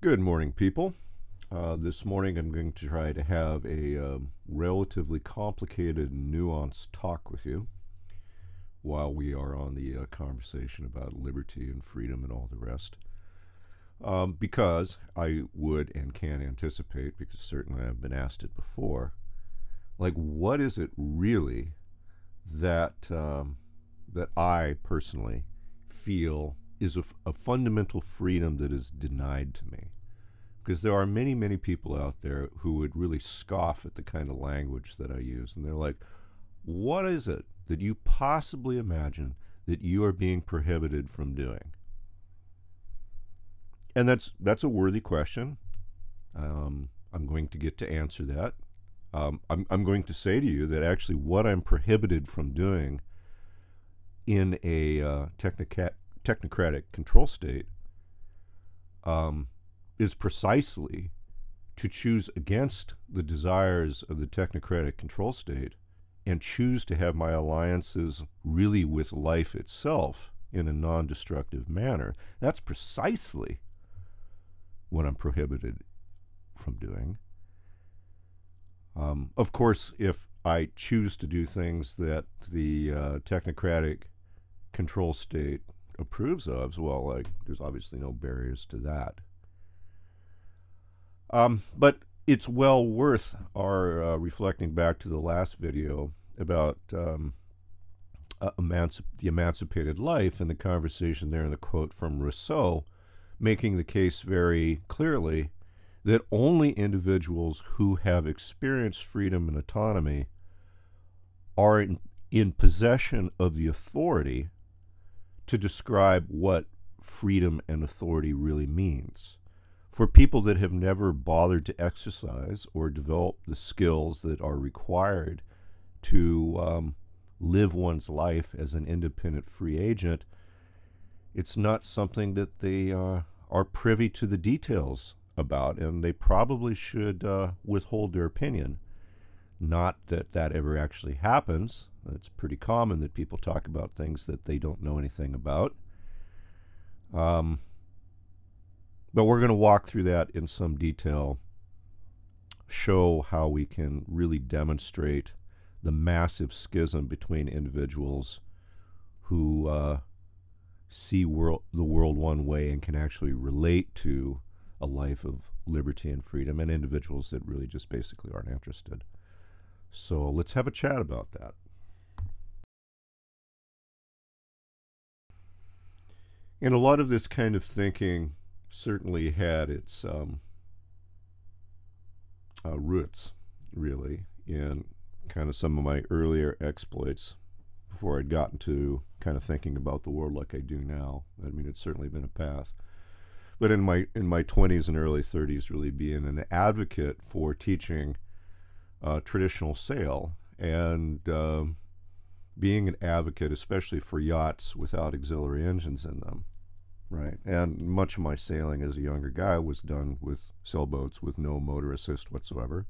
Good morning, people. This morning I'm going to try to have a relatively complicated and nuanced talk with you while we are on the conversation about liberty and freedom and all the rest. Because I would and can anticipate, because certainly I've been asked it before, like what is it really that that I personally feel is a fundamental freedom that is denied to me? Because there are many, many people out there who would really scoff at the kind of language that I use. And they're like, what is it that you possibly imagine that you are being prohibited from doing? And that's a worthy question. I'm going to get to answer that. I'm going to say to you that actually what I'm prohibited from doing in a technocratic control state is precisely to choose against the desires of the technocratic control state and choose to have my alliances really with life itself in a non-destructive manner. That's precisely what I'm prohibited from doing. Of course, if I choose to do things that the technocratic control state approves of, well, like, there's obviously no barriers to that. But it's well worth our reflecting back to the last video about the emancipated life and the conversation there in the quote from Rousseau, making the case very clearly that only individuals who have experienced freedom and autonomy are in possession of the authority to describe what freedom and authority really means. For people that have never bothered to exercise or develop the skills that are required to live one's life as an independent free agent, it's not something that they are privy to the details about, and they probably should withhold their opinion. Not that that ever actually happens. It's pretty common that people talk about things that they don't know anything about. But we're going to walk through that in some detail, show how we can really demonstrate the massive schism between individuals who see the world one way and can actually relate to a life of liberty and freedom, and individuals that really just basically aren't interested. So let's have a chat about that. And a lot of this kind of thinking certainly had its roots, really, in kind of some of my earlier exploits before I'd gotten to kind of thinking about the world like I do now. I mean, it's certainly been a path. But in my 20s and early 30s, really being an advocate for teaching traditional sail and being an advocate, especially for yachts without auxiliary engines in them. Right, and much of my sailing as a younger guy was done with sailboats with no motor assist whatsoever,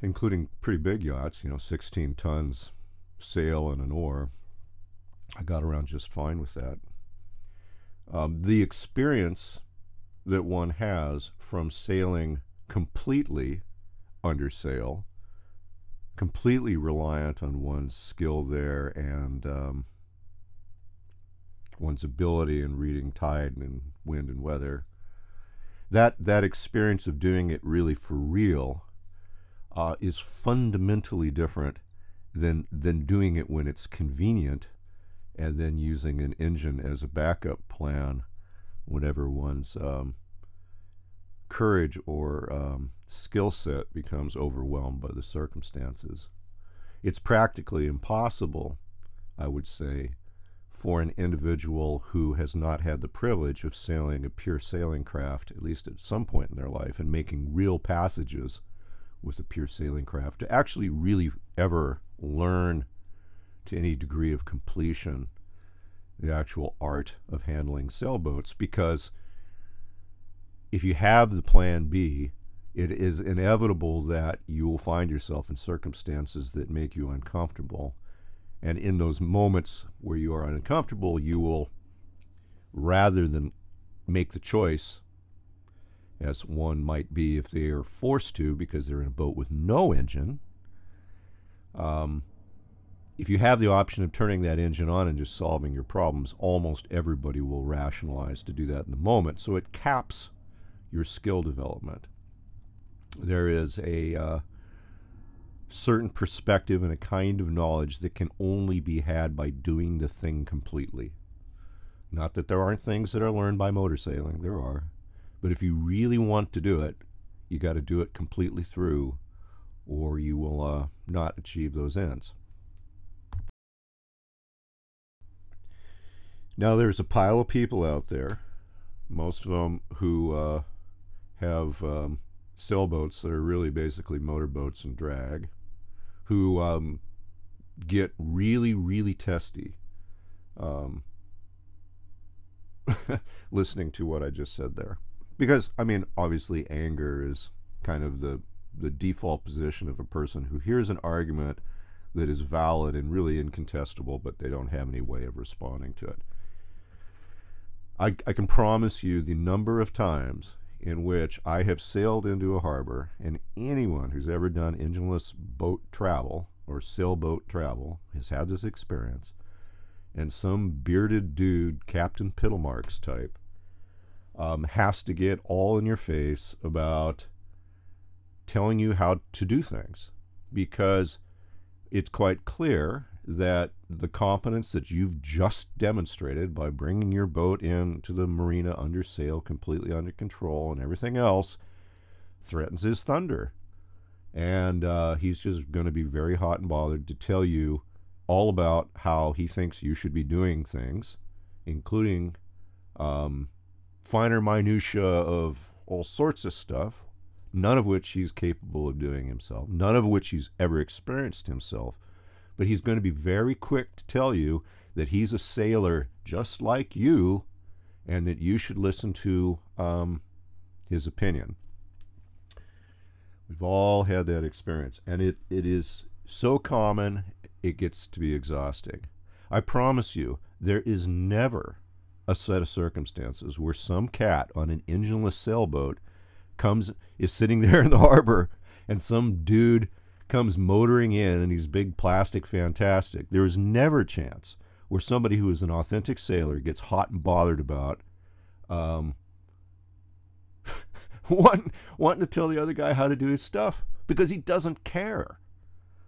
including pretty big yachts, 16 tons sail and an oar. I got around just fine with that. The experience that one has from sailing completely under sail, completely reliant on one's skill there and one's ability in reading tide and wind and weather, that experience of doing it really for real is fundamentally different than doing it when it's convenient and then using an engine as a backup plan whenever one's courage or skill set becomes overwhelmed by the circumstances. It's practically impossible, I would say, for an individual who has not had the privilege of sailing a pure sailing craft, at least at some point in their life, and making real passages with a pure sailing craft, to actually really ever learn to any degree of completion the actual art of handling sailboats. Because if you have the plan B, it is inevitable that you will find yourself in circumstances that make you uncomfortable. And in those moments where you are uncomfortable, you will, rather than make the choice, as one might be if they are forced to because they're in a boat with no engine. If you have the option of turning that engine on and just solving your problems, almost everybody will rationalize to do that in the moment. So it caps your skill development. There is a certain perspective and a kind of knowledge that can only be had by doing the thing completely. Not that there aren't things that are learned by motor sailing, there are. But if you really want to do it, you got to do it completely through, or you will not achieve those ends. Now there's a pile of people out there, most of them who have sailboats that are really basically motorboats and drag, who get really, really testy listening to what I just said there. Because, I mean, obviously anger is kind of the default position of a person who hears an argument that is valid and really incontestable, but they don't have any way of responding to it. I can promise you the number of times in which I have sailed into a harbor, and anyone who's ever done engineless boat travel or sailboat travel has had this experience, and some bearded dude, Captain Pittlemarks type, has to get all in your face about telling you how to do things, because it's quite clear that the competence that you've just demonstrated by bringing your boat into the marina under sail, completely under control, and everything else threatens his thunder. And he's just going to be very hot and bothered to tell you all about how he thinks you should be doing things, including finer minutia of all sorts of stuff, none of which he's capable of doing himself, none of which he's ever experienced himself. But he's going to be very quick to tell you that he's a sailor just like you, and that you should listen to his opinion. We've all had that experience, and it is so common it gets to be exhausting. I promise you, there is never a set of circumstances where some cat on an engineless sailboat is sitting there in the harbor, and some dude comes motoring in he's big plastic fantastic. There is never a chance where somebody who is an authentic sailor gets hot and bothered about wanting to tell the other guy how to do his stuff, because he doesn't care.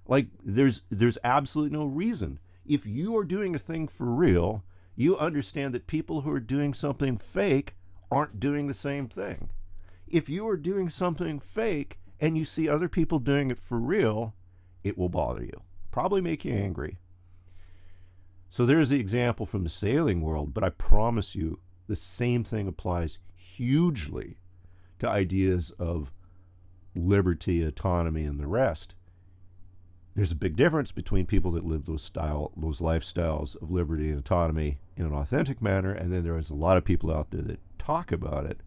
Like, there's absolutely no reason. If you are doing a thing for real, you understand that people who are doing something fake aren't doing the same thing. If you are doing something fake and you see other people doing it for real, it will bother you, probably make you angry. So there's the example from the sailing world, but I promise you the same thing applies hugely to ideas of liberty, autonomy, and the rest. There's a big difference between people that live those lifestyles of liberty and autonomy in an authentic manner, and then there is a lot of people out there that talk about it.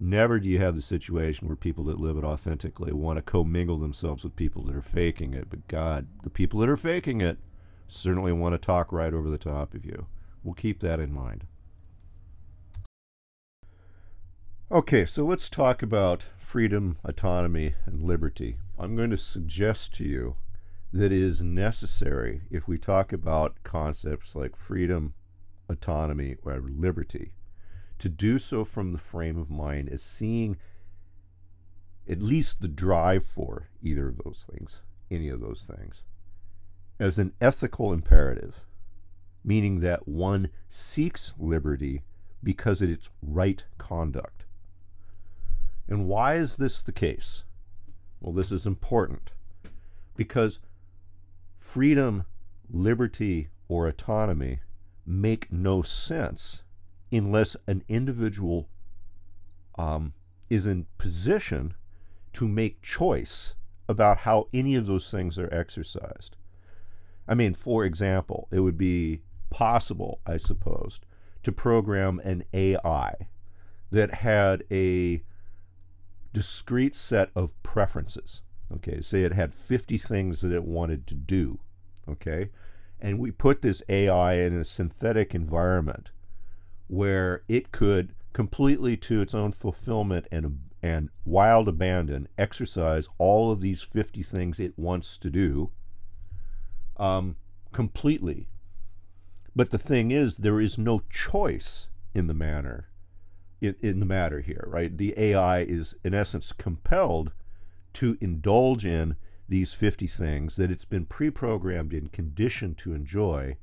Never do you have the situation where people that live it authentically want to commingle themselves with people that are faking it. But God, the people that are faking it certainly want to talk right over the top of you. We'll keep that in mind. Okay, so let's talk about freedom, autonomy, and liberty. I'm going to suggest to you that it is necessary, if we talk about concepts like freedom, autonomy, or liberty, to do so from the frame of mind as seeing at least the drive for either of those things, any of those things, as an ethical imperative, meaning that one seeks liberty because it is right conduct. And why is this the case? Well, this is important because freedom, liberty, or autonomy make no sense unless an individual is in position to make choice about how any of those things are exercised. I mean, for example, it would be possible, I suppose, to program an AI that had a discrete set of preferences. Okay, say it had 50 things that it wanted to do. Okay, and we put this AI in a synthetic environment where it could completely to its own fulfillment and wild abandon exercise all of these 50 things it wants to do completely. But the thing is, there is no choice in the matter here, right? The AI is in essence compelled to indulge in these 50 things that it's been pre-programmed and conditioned to enjoy.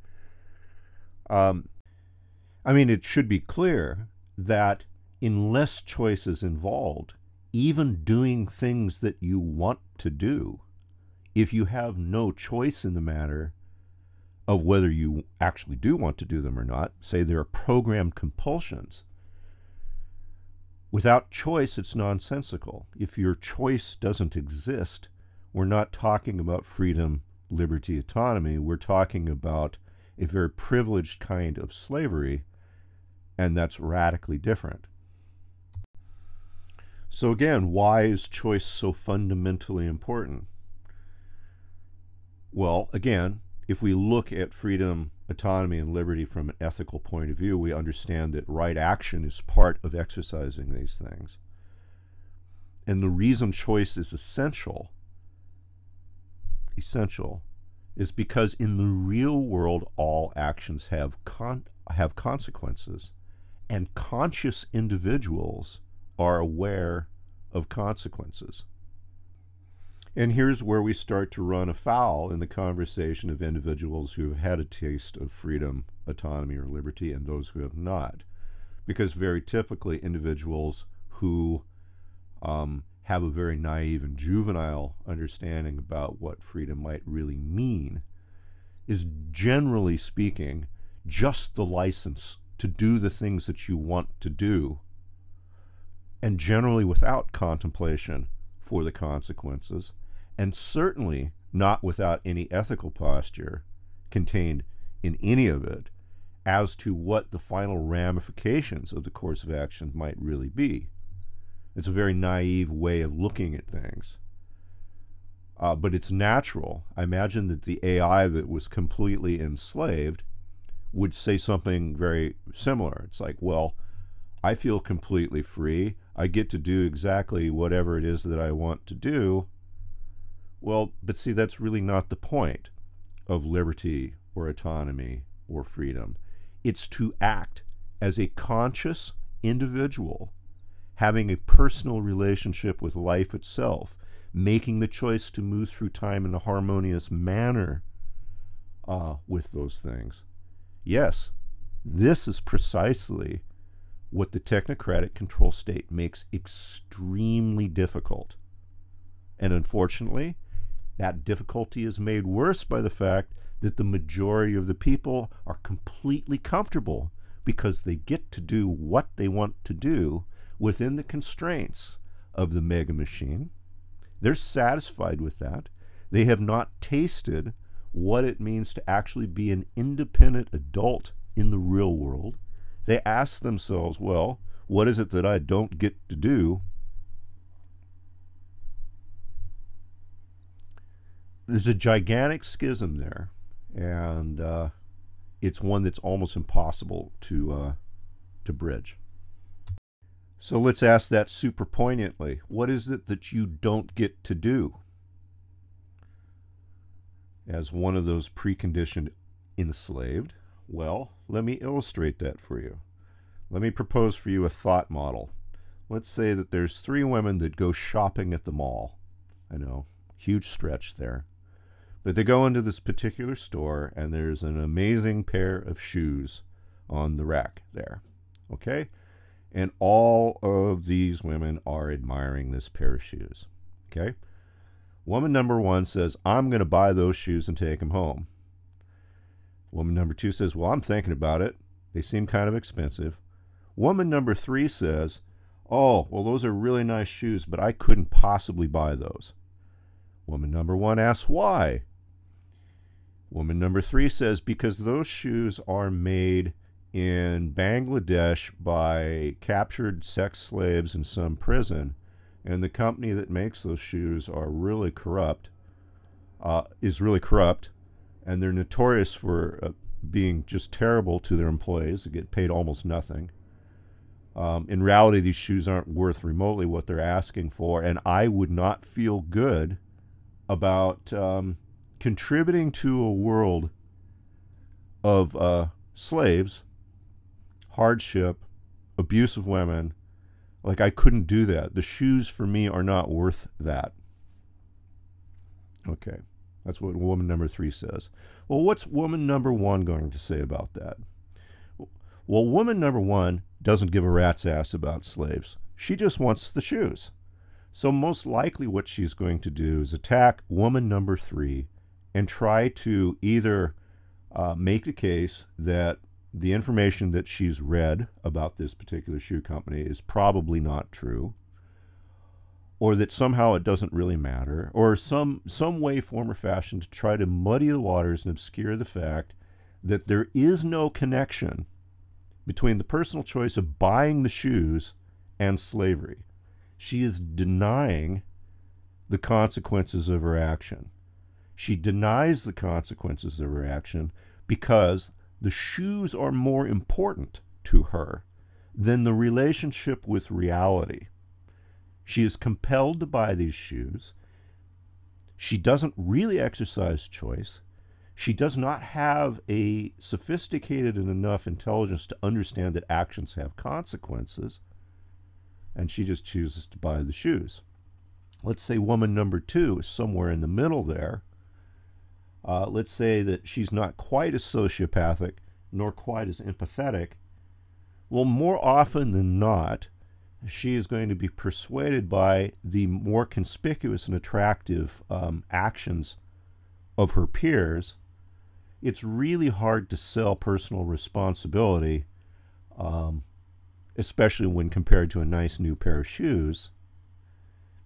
I mean, it should be clear that unless choice is involved, even doing things that you want to do, if you have no choice in the matter of whether you actually do want to do them or not, say there are programmed compulsions, without choice, it's nonsensical. If your choice doesn't exist, we're not talking about freedom, liberty, autonomy. We're talking about a very privileged kind of slavery, and that's radically different. So again, why is choice so fundamentally important? Well, again, if we look at freedom, autonomy, and liberty from an ethical point of view, we understand that right action is part of exercising these things. And the reason choice is essential is because in the real world, all actions have consequences, and conscious individuals are aware of consequences. And here's where we start to run afoul in the conversation of individuals who have had a taste of freedom, autonomy, or liberty, and those who have not. Because very typically, individuals who have a very naive and juvenile understanding about what freedom might really mean is, generally speaking, just the license to do the things that you want to do, and generally without contemplation for the consequences, and certainly not without any ethical posture contained in any of it as to what the final ramifications of the course of action might really be. It's a very naive way of looking at things. But it's natural. I imagine that the AI that was completely enslaved would say something very similar. It's like, well, I feel completely free. I get to do exactly whatever it is that I want to do. Well, but see, that's really not the point of liberty or autonomy or freedom. It's to act as a conscious individual, having a personal relationship with life itself, making the choice to move through time in a harmonious manner with those things. Yes, this is precisely what the technocratic control state makes extremely difficult. And unfortunately, that difficulty is made worse by the fact that the majority of the people are completely comfortable because they get to do what they want to do within the constraints of the mega machine. They're satisfied with that. They have not tasted what it means to actually be an independent adult in the real world. They ask themselves, well, what is it that I don't get to do? There's a gigantic schism there, and it's one that's almost impossible to bridge. So let's ask that super poignantly. What is it that you don't get to do? As one of those preconditioned enslaved, well, let me illustrate that for you. Let me propose for you a thought model. Let's say that there's 3 women that go shopping at the mall. I know, huge stretch there. But they go into this particular store, and there's an amazing pair of shoes on the rack there. Okay? And all of these women are admiring this pair of shoes. Okay? Woman number 1 says, I'm going to buy those shoes and take them home. Woman number 2 says, well, I'm thinking about it. They seem kind of expensive. Woman number 3 says, oh, well, those are really nice shoes, but I couldn't possibly buy those. Woman number 1 asks, why? Woman number 3 says, because those shoes are made in Bangladesh by captured sex slaves in some prison, and the company that makes those shoes are really corrupt, and they're notorious for being just terrible to their employees. They get paid almost nothing. In reality, these shoes aren't worth remotely what they're asking for, and I would not feel good about contributing to a world of slaves, hardship, abuse of women. Like, I couldn't do that. The shoes for me are not worth that. Okay, that's what woman number 3 says. Well, what's woman number 1 going to say about that? Well, woman number 1 doesn't give a rat's ass about slaves. She just wants the shoes. So most likely what she's going to do is attack woman number 3 and try to either make the case that the information that she's read about this particular shoe company is probably not true, or that somehow it doesn't really matter, or some way, form, or fashion to try to muddy the waters and obscure the fact that there is no connection between the personal choice of buying the shoes and slavery. She is denying the consequences of her action. She denies the consequences of her action because the shoes are more important to her than the relationship with reality. She is compelled to buy these shoes. She doesn't really exercise choice. She does not have a sophisticated enough intelligence to understand that actions have consequences, and she just chooses to buy the shoes. Let's say woman number 2 is somewhere in the middle there. Let's say that she's not quite as sociopathic nor quite as empathetic. Well, more often than not, she is going to be persuaded by the more conspicuous and attractive actions of her peers. It's really hard to sell personal responsibility, especially when compared to a nice new pair of shoes.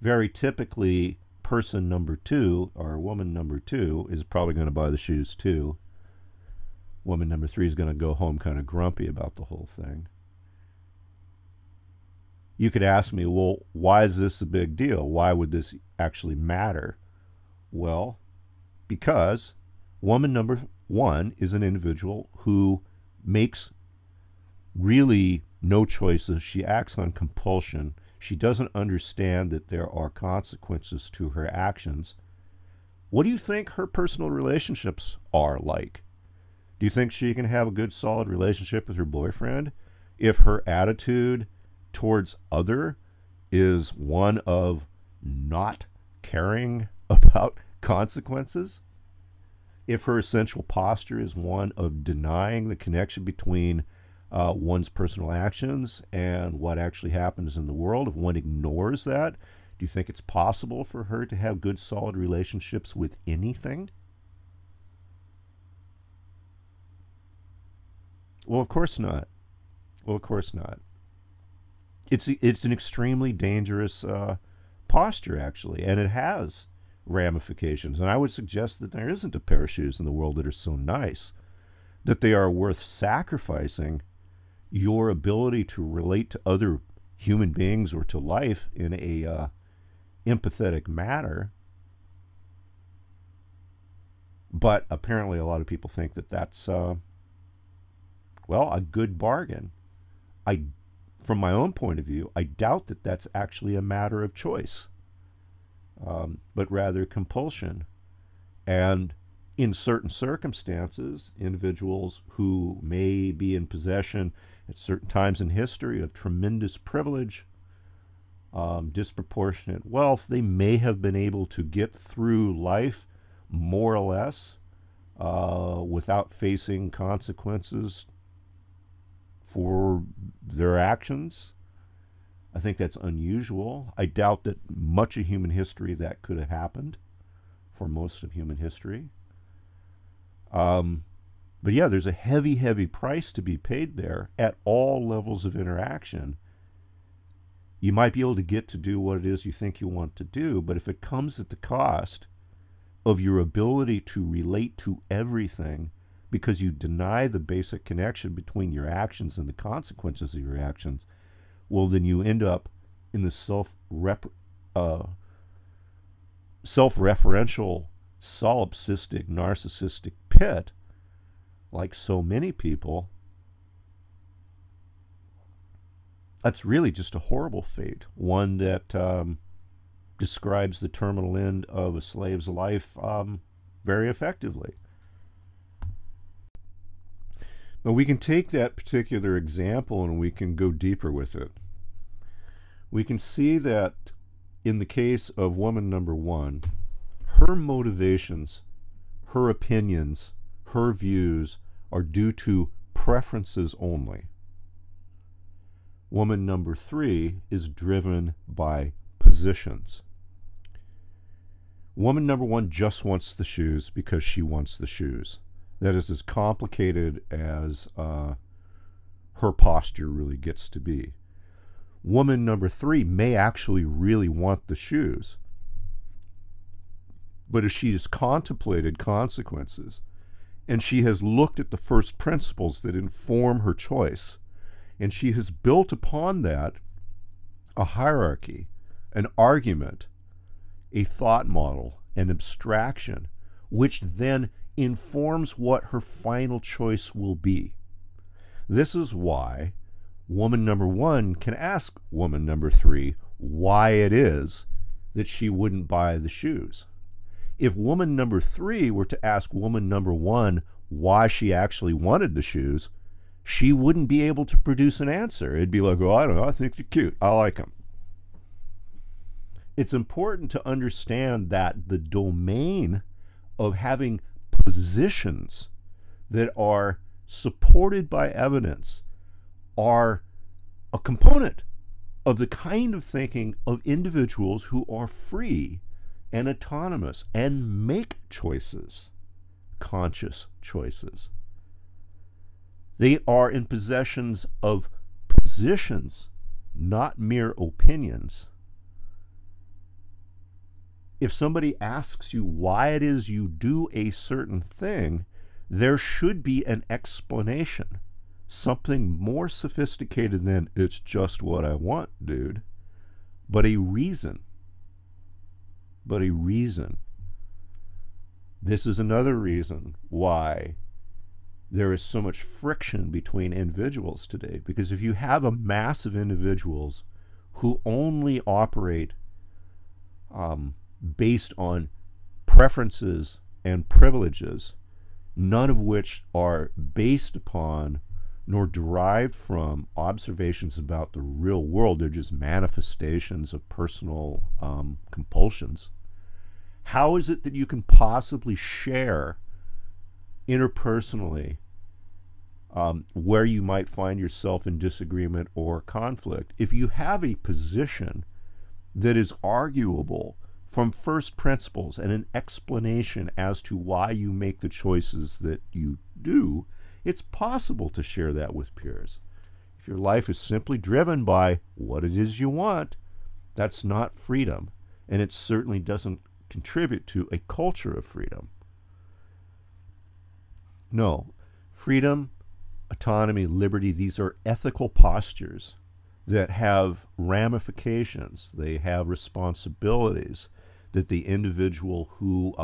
Very typically, person number 2 or woman number 2 is probably going to buy the shoes too. Woman number 3 is going to go home kind of grumpy about the whole thing. You could ask me, well, why is this a big deal? Why would this actually matter? Well, because woman number 1 is an individual who makes really no choices. She acts on compulsion. She doesn't understand that there are consequences to her actions. What do you think her personal relationships are like? Do you think she can have a good, solid relationship with her boyfriend if her attitude towards other is one of not caring about consequences? If her essential posture is one of denying the connection between one's personal actions and what actually happens in the world, if one ignores that, do you think it's possible for her to have good, solid relationships with anything? Well, of course not. Well, of course not. It's an extremely dangerous posture, actually, and it has ramifications. And I would suggest that there isn't a pair of shoes in the world that are so nice that they are worth sacrificing your ability to relate to other human beings or to life in a empathetic manner. But apparently a lot of people think that that's, well, a good bargain. From my own point of view, I doubt that that's actually a matter of choice, but rather compulsion. And in certain circumstances, individuals who may be in possession at certain times in history of tremendous privilege, disproportionate wealth, they may have been able to get through life more or less without facing consequences for their actions. I think that's unusual. I doubt that much of human history that could have happened for most of human history. But yeah, there's a heavy, heavy price to be paid there at all levels of interaction. You might be able to get to do what it is you think you want to do, but if it comes at the cost of your ability to relate to everything because you deny the basic connection between your actions and the consequences of your actions, well, then you end up in the self-referential, solipsistic, narcissistic pit like so many people, that's really just a horrible fate, one that describes the terminal end of a slave's life very effectively. But we can take that particular example and we can go deeper with it. We can see that in the case of woman number one, her motivations, her opinions, her views are due to preferences only. Woman number three is driven by positions. Woman number one just wants the shoes because she wants the shoes. That is as complicated as her posture really gets to be. Woman number three may actually really want the shoes, but as she has contemplated consequences and she has looked at the first principles that inform her choice, and she has built upon that a hierarchy, an argument, a thought model, an abstraction, which then informs what her final choice will be. This is why woman number one can ask woman number three why it is that she wouldn't buy the shoes. If woman number three were to ask woman number one why she actually wanted the shoes, she wouldn't be able to produce an answer. It'd be like, oh, I don't know, I think you're cute, I like them. It's important to understand that the domain of having positions that are supported by evidence are a component of the kind of thinking of individuals who are free and autonomous and make choices, conscious choices. They are in possession of positions, not mere opinions. If somebody asks you why it is you do a certain thing, there should be an explanation. Something more sophisticated than, it's just what I want, dude. But a reason. This is another reason why there is so much friction between individuals today. Because if you have a mass of individuals who only operate based on preferences and privileges, none of which are based upon nor derived from observations about the real world, they're just manifestations of personal compulsions. How is it that you can possibly share interpersonally where you might find yourself in disagreement or conflict if you have a position that is arguable from first principles and an explanation as to why you make the choices that you do? It's possible to share that with peers. If your life is simply driven by what it is you want, that's not freedom, and it certainly doesn't contribute to a culture of freedom. No, freedom, autonomy, liberty, these are ethical postures that have ramifications. They have responsibilities that the individual who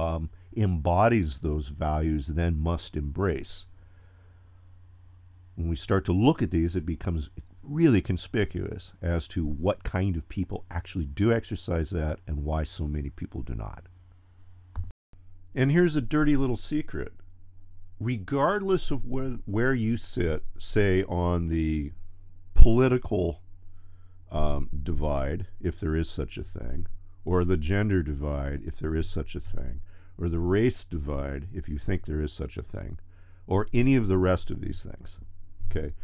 embodies those values then must embrace. When we start to look at these, it becomes really conspicuous as to what kind of people actually do exercise that and why so many people do not. And here's a dirty little secret. Regardless of where you sit, say on the political divide, if there is such a thing, or the gender divide, if there is such a thing, or the race divide, if you think there is such a thing, or any of the rest of these things, okay?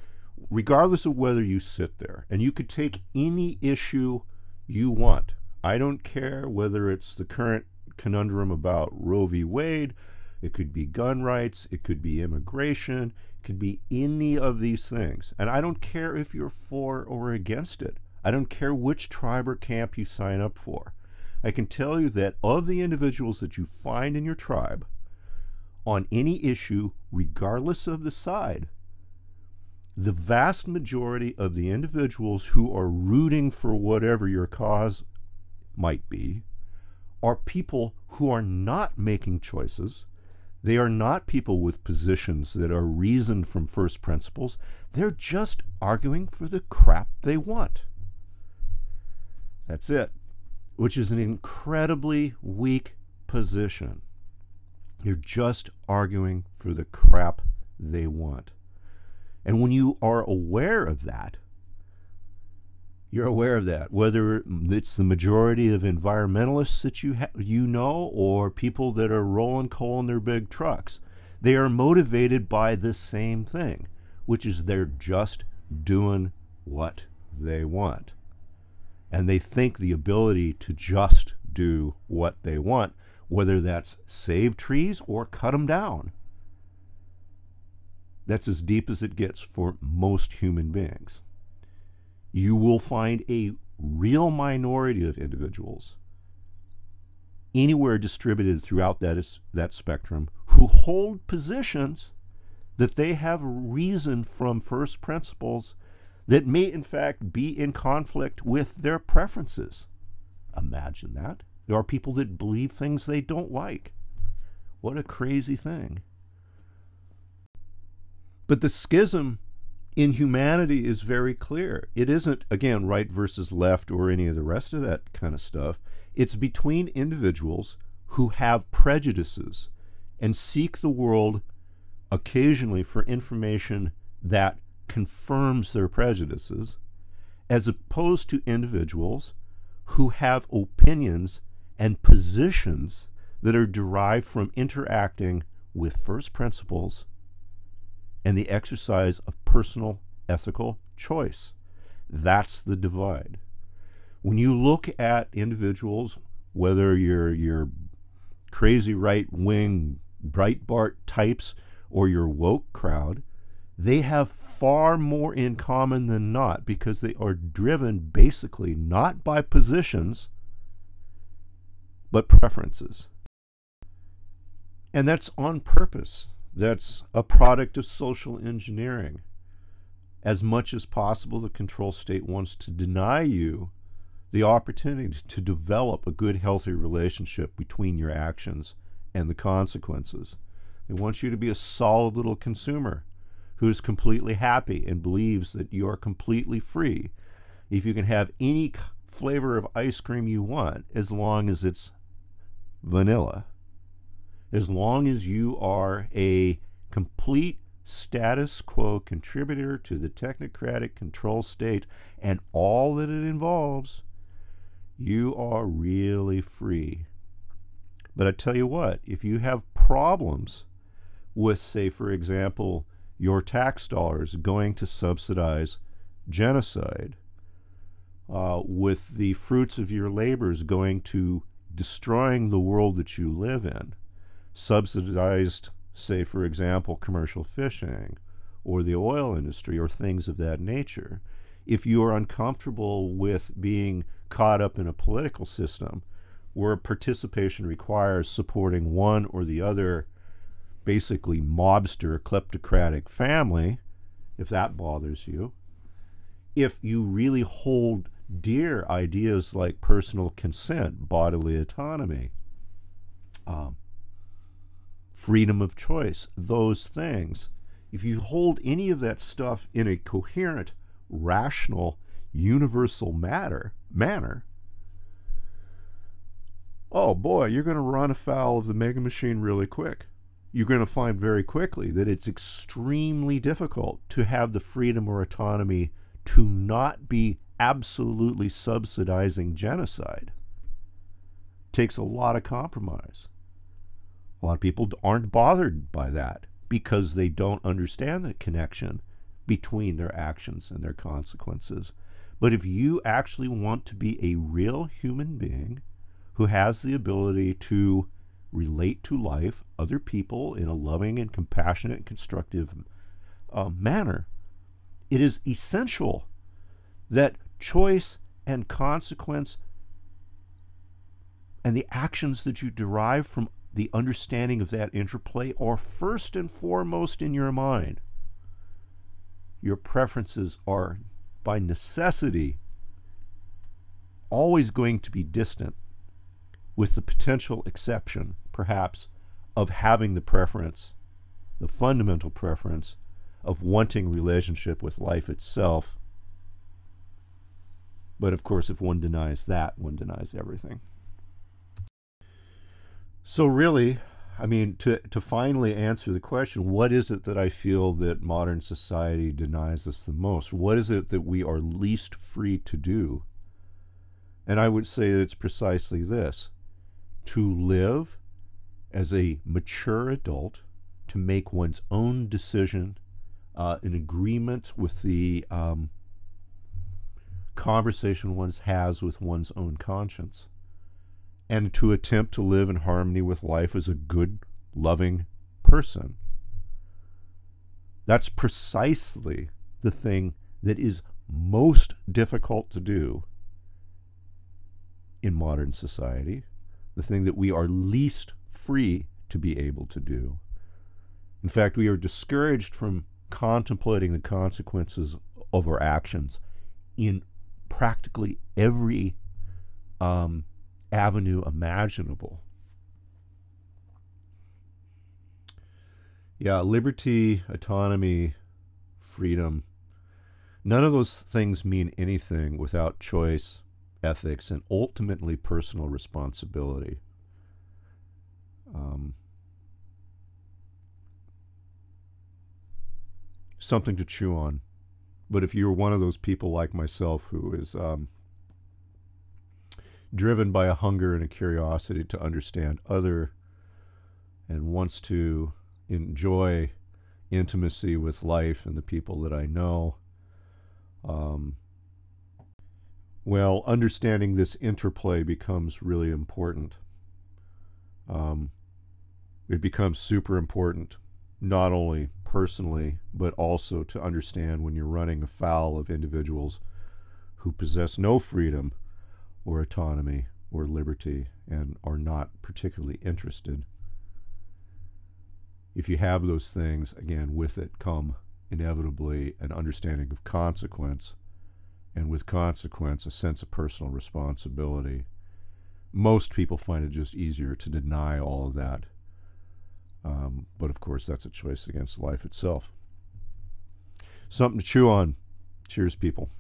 Regardless of whether you sit there, and you could take any issue you want. I don't care whether it's the current conundrum about Roe v. Wade, it could be gun rights, it could be immigration, it could be any of these things. And I don't care if you're for or against it. I don't care which tribe or camp you sign up for. I can tell you that of the individuals that you find in your tribe, on any issue, regardless of the side, the vast majority of the individuals who are rooting for whatever your cause might be are people who are not making choices They are not people with positions that are reasoned from first principles. They're just arguing for the crap they want. That's it, which is an incredibly weak position. You're just arguing for the crap they want. And when you are aware of that, you're aware of that, whether it's the majority of environmentalists that you know, or people that are rolling coal in their big trucks. They are motivated by the same thing, which is they're just doing what they want. And they think the ability to just do what they want, whether that's save trees or cut them down, that's as deep as it gets for most human beings. You will find a real minority of individuals anywhere distributed throughout that spectrum who hold positions that they have reason from first principles that may in fact be in conflict with their preferences. Imagine that. There are people that believe things they don't like. What a crazy thing. But the schism in humanity is very clear. It isn't, again, right versus left or any of the rest of that kind of stuff. It's between individuals who have prejudices and seek the world occasionally for information that confirms their prejudices, as opposed to individuals who have opinions and positions that are derived from interacting with first principles and the exercise of personal ethical choice. That's the divide. When you look at individuals, whether you're crazy right-wing Breitbart types or your woke crowd, they have far more in common than not, because they are driven basically not by positions but preferences. And that's on purpose. That's a product of social engineering. As much as possible, the control state wants to deny you the opportunity to develop a good, healthy relationship between your actions and the consequences. They want you to be a solid little consumer who is completely happy and believes that you are completely free. If you can have any flavor of ice cream you want, as long as it's vanilla. As long as you are a complete status quo contributor to the technocratic control state and all that it involves, you are really free. But I tell you what, if you have problems with, say, for example, your tax dollars going to subsidize genocide, with the fruits of your labors going to destroying the world that you live in, subsidized, say, for example, commercial fishing or the oil industry or things of that nature, if you are uncomfortable with being caught up in a political system where participation requires supporting one or the other, basically mobster, kleptocratic family, if that bothers you, if you really hold dear ideas like personal consent, bodily autonomy, freedom of choice, those things, if you hold any of that stuff in a coherent, rational, universal manner, oh boy, you're going to run afoul of the mega machine really quick. You're going to find very quickly that it's extremely difficult to have the freedom or autonomy to not be absolutely subsidizing genocide. It takes a lot of compromise. A lot of people aren't bothered by that because they don't understand the connection between their actions and their consequences. But if you actually want to be a real human being who has the ability to relate to life, other people, in a loving and compassionate and constructive manner, it is essential that choice and consequence and the actions that you derive from the understanding of that interplay are first and foremost in your mind. Your preferences are, by necessity, always going to be distant, with the potential exception, perhaps, of having the preference, the fundamental preference of wanting relationship with life itself. But of course, if one denies that, one denies everything. So really, I mean, to finally answer the question, what is it that I feel that modern society denies us the most? What is it that we are least free to do? And I would say that it's precisely this: to live as a mature adult, to make one's own decision in agreement with the conversation one has with one's own conscience, and to attempt to live in harmony with life as a good, loving person. That's precisely the thing that is most difficult to do in modern society, the thing that we are least free to be able to do. In fact, we are discouraged from contemplating the consequences of our actions in practically every avenue imaginable. Yeah, liberty, autonomy, freedom, none of those things mean anything without choice, ethics, and ultimately personal responsibility. Something to chew on. But if you're one of those people like myself who is driven by a hunger and a curiosity to understand other and wants to enjoy intimacy with life and the people that I know, well, understanding this interplay becomes really important. It becomes super important, not only personally, but also to understand when you're running afoul of individuals who possess no freedom or autonomy or liberty and are not particularly interested. If you have those things, again, with it come inevitably an understanding of consequence, and with consequence, a sense of personal responsibility. Most people find it just easier to deny all of that. But of course, that's a choice against life itself. Something to chew on. Cheers, people.